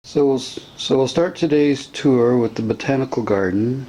So we'll start today's tour with the botanical garden.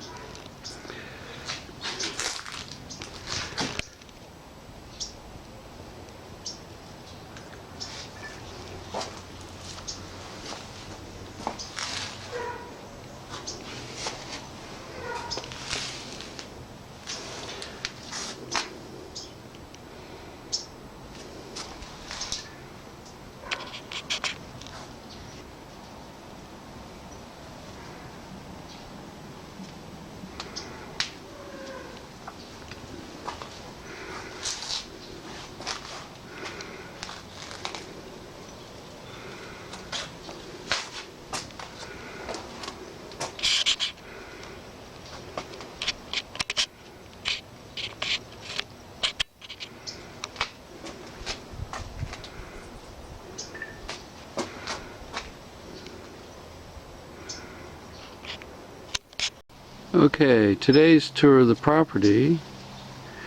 Okay, today's tour of the property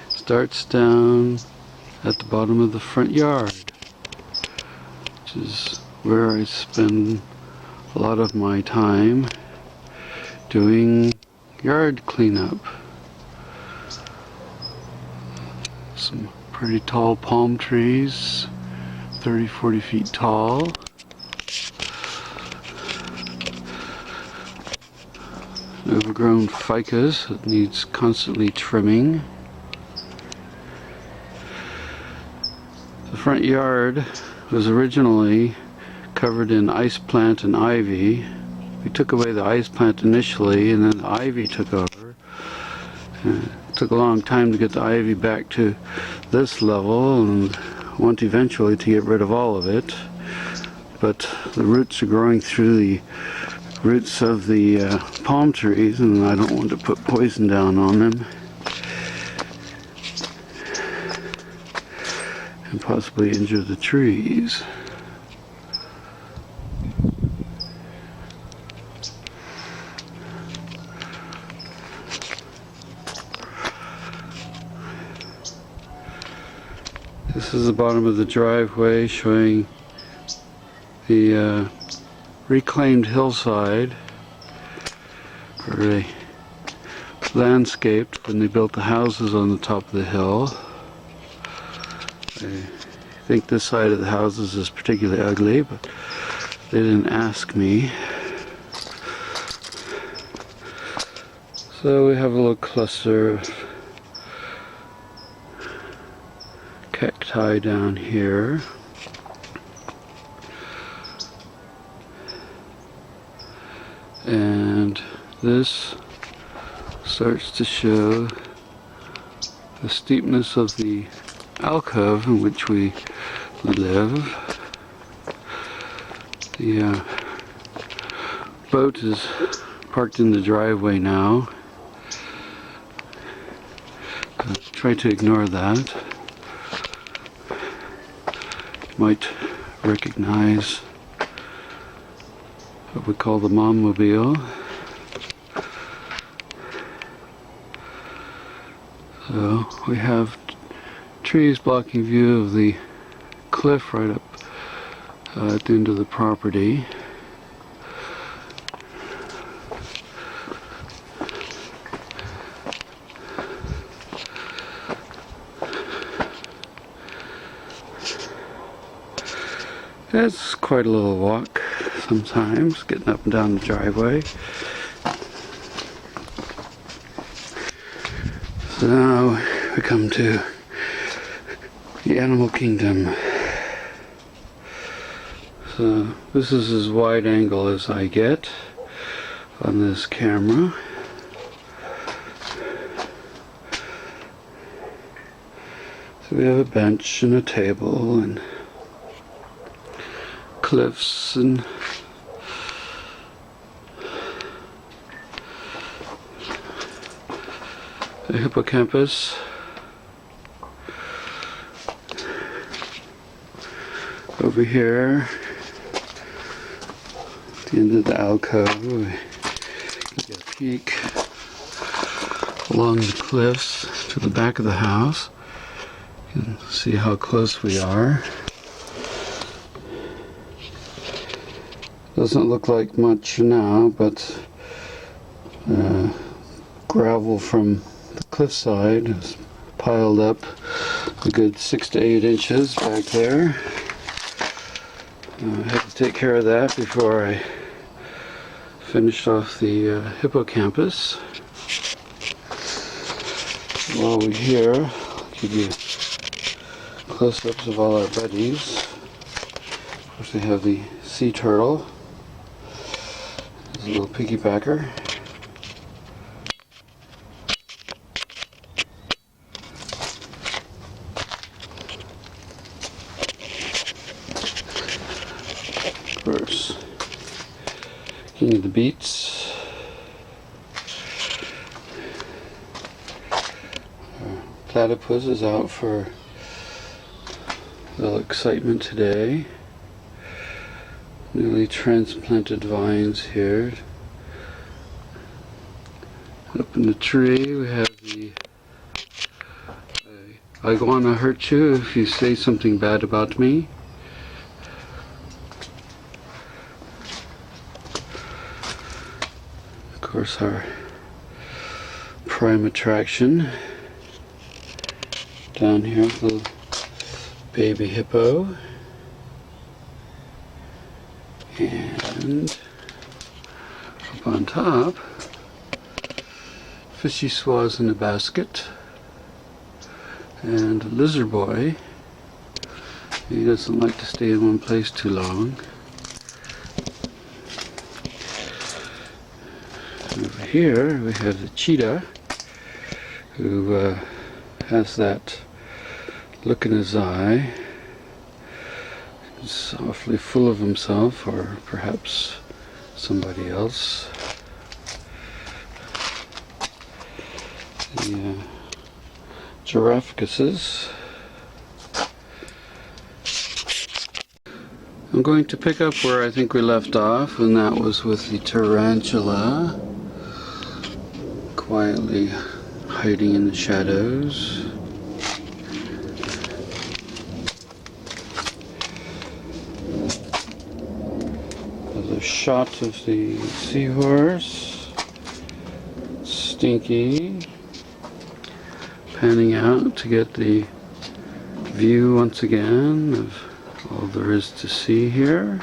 starts down at the bottom of the front yard, which is where I spend a lot of my time doing yard cleanup. Some pretty tall palm trees, 30-40 feet tall. Overgrown ficus that needs constantly trimming. The front yard was originally covered in ice plant and ivy. We took away the ice plant initially, and then the ivy took over. It took a long time to get the ivy back to this level, and want eventually to get rid of all of it. But the roots are growing through the roots of the palm trees, and I don't want to put poison down on them and possibly injure the trees. This is the bottom of the driveway showing the reclaimed hillside, where they landscaped when they built the houses on the top of the hill. I think this side of the houses is particularly ugly, but they didn't ask me. So we have a little cluster of cacti down here. And this starts to show the steepness of the alcove in which we live. The boat is parked in the driveway now. Try to ignore that. You might recognize what we call the mom-mobile. So we have trees blocking view of the cliff right up at the end of the property. It's quite a little walk sometimes, getting up and down the driveway. So now we come to the animal kingdom. So this is as wide angle as I get on this camera. So we have a bench and a table and cliffs and a hippocampus. Over here, at the end of the alcove, we get a peek along the cliffs to the back of the house. You can see how close we are. Doesn't look like much now, but gravel from the cliffside is piled up a good 6 to 8 inches back there. I had to take care of that before I finished off the hippocampus. While we're here, I'll give you close-ups of all our buddies. Of course, we have the sea turtle. There's a little piggybacker. Of course, king of the beats. Our platypus is out for a little excitement today. Newly transplanted vines here. Up in the tree we have the iguana hurt you if you say something bad about me. Of course, our prime attraction down here, little baby hippo. And up on top, fishy swaz in a basket, and a lizard boy. He doesn't like to stay in one place too long. Over here we have the cheetah, who has that look in his eye. He's awfully full of himself, or perhaps somebody else. The giraffecuses. I'm going to pick up where I think we left off, and that was with the tarantula, quietly hiding in the shadows. A shot of the seahorse, Stinky, panning out to get the view once again of all there is to see here.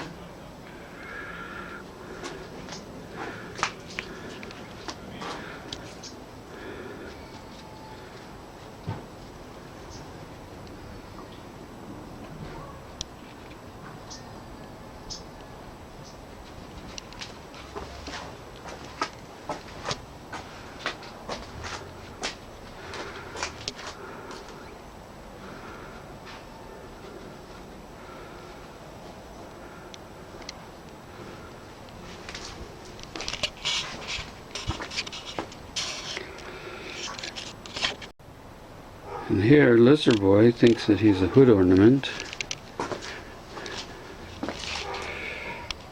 And here, Lizard Boy thinks that he's a hood ornament.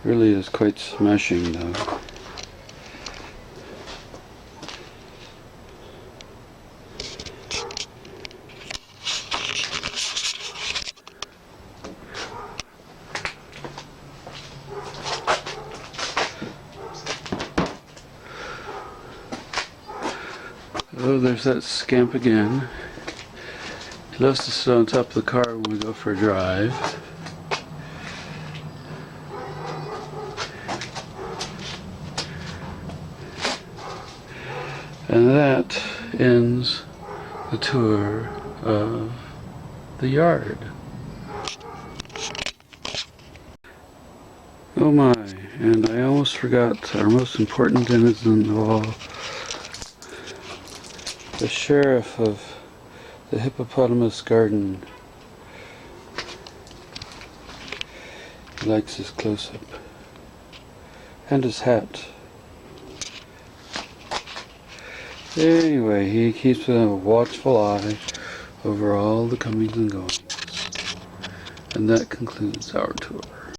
Really is quite smashing, though. Oh, there's that scamp again. He loves to sit on top of the car when we go for a drive. And that ends the tour of the yard. Oh my, and I almost forgot our most important denizen of all, the sheriff of the hippopotamus garden. He likes his close-up. And his hat. Anyway, he keeps a watchful eye over all the comings and goings. And that concludes our tour.